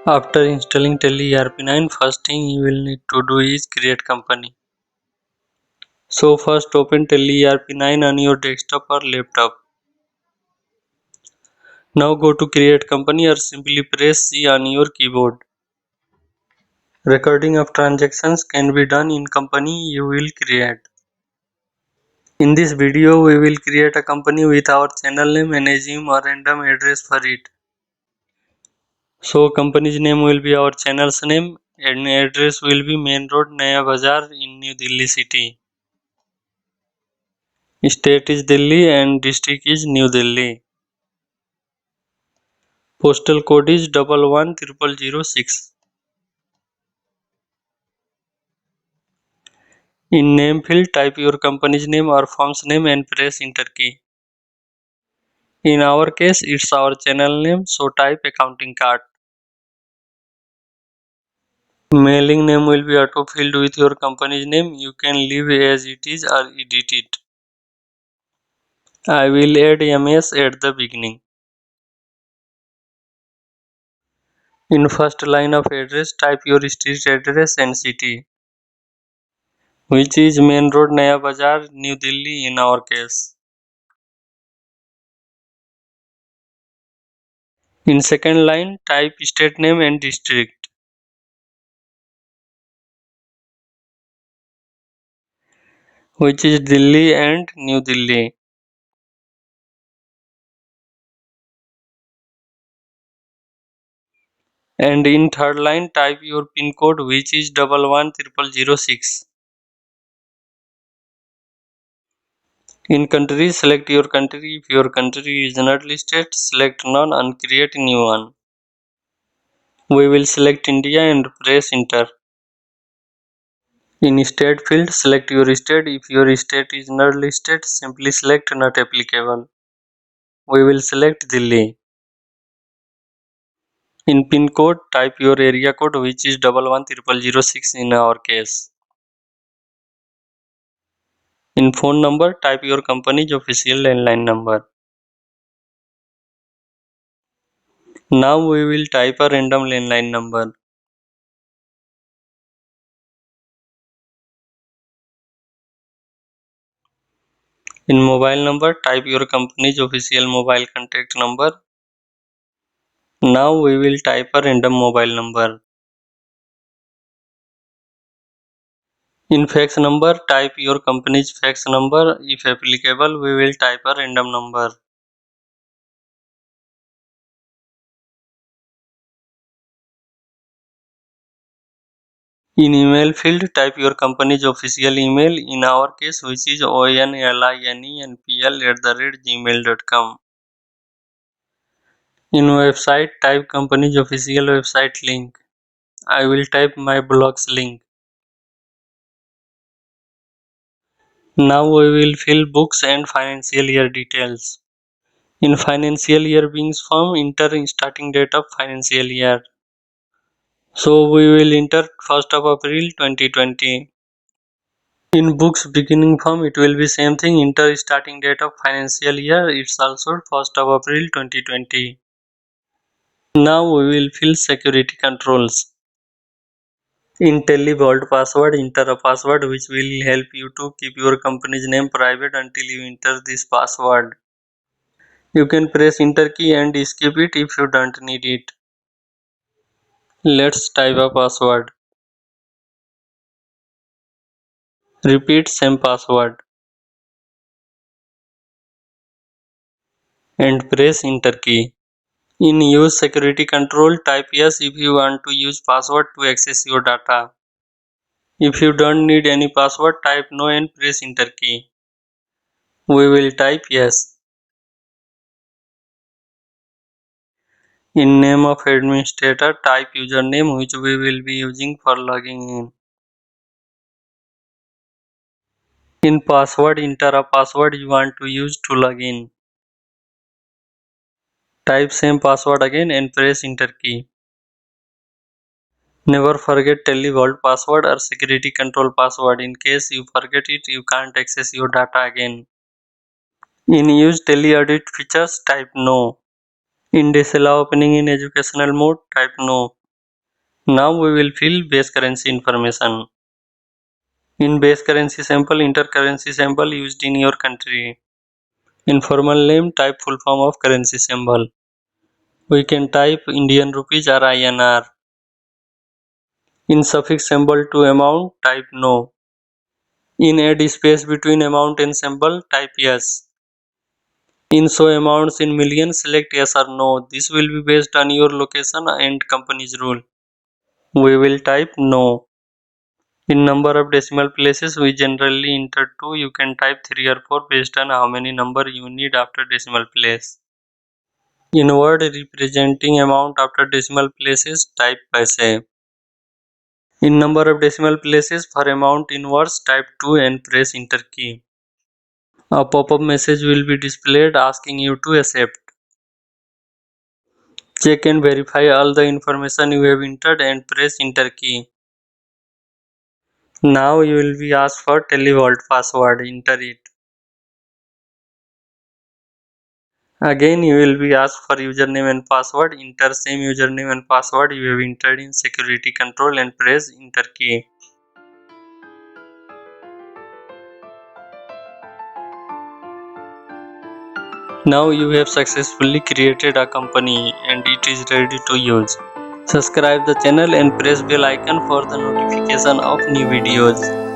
After installing Tele ERP9, first thing you will need to do is create company. So first open Tele ERP9 on your desktop or laptop. Now go to create company or simply press C on your keyboard. Recording of transactions can be done in company you will create. In this video we will create a company with our channel name and assume a random address for it. So company's name will be our channel's name and address will be Main Road, Naya Bazaar in New Delhi city. State is Delhi and district is New Delhi. Postal code is 110006. In name field, type your company's name or firm's name and press enter key. In our case, it's our channel name, so type accounting card. Mailing name will be auto-filled with your company's name. You can leave as it is or edit it. I will add MS at the beginning. In first line of address, type your street address and city, which is Main Road, Naya Bazaar, New Delhi in our case. In second line, type state name and district, which is Delhi and New Delhi. And in third line, type your pin code, which is 110006. In country, select your country. If your country is not listed, select none and create a new one. We will select India and press enter. In state field, select your state. If your state is not listed, simply select not applicable. We will select Delhi. In pin code, type your area code, which is 110006 in our case. In phone number, type your company's official landline number. Now we will type a random landline number. In mobile number, type your company's official mobile contact number. Now we will type a random mobile number. In fax number, type your company's fax number. If applicable, we will type a random number. In email field, type your company's official email, in our case which is onlinenpl@gmail.com. In website, type company's official website link. I will type my blog's link. Now we will fill books and financial year details. In financial year beings form, enter starting date of financial year. So we will enter 1st of April 2020. In books beginning form, it will be same thing, enter starting date of financial year, it's also 1st of April 2020. Now we will fill security controls. In Tele Vault password, enter a password which will help you to keep your company's name private until you enter this password. You can press enter key and skip it if you don't need it. Let's type a password. Repeat same password and press enter key. In use security control, type yes if you want to use password to access your data. If you don't need any password, type no and press enter key. We will type yes. In name of administrator, type username which we will be using for logging in. In password, enter a password you want to use to log in. Type same password again and press enter key. Never forget Tele Vault password or security control password. In case you forget it, you can't access your data again. In use Tele Audit features, type no. In disallow opening in educational mode, type no. Now we will fill base currency information. In base currency sample, enter currency symbol used in your country. In formal name, type full form of currency symbol. We can type Indian rupees or INR. In suffix symbol to amount, type no. In add space between amount and symbol, type yes. In show amounts in millions, select yes or no. This will be based on your location and company's rule. We will type no. In number of decimal places, we generally enter 2. You can type 3 or 4 based on how many number you need after decimal place. In word representing amount after decimal places, type paise. In number of decimal places for amount in words, type 2 and press enter key. A pop-up message will be displayed asking you to accept. Check and verify all the information you have entered and press enter key. Now you will be asked for televault password. Enter it. Again you will be asked for username and password. Enter same username and password you have entered in security control and press enter key. Now you have successfully created a company and it is ready to use. Subscribe the channel and press bell icon for the notification of new videos.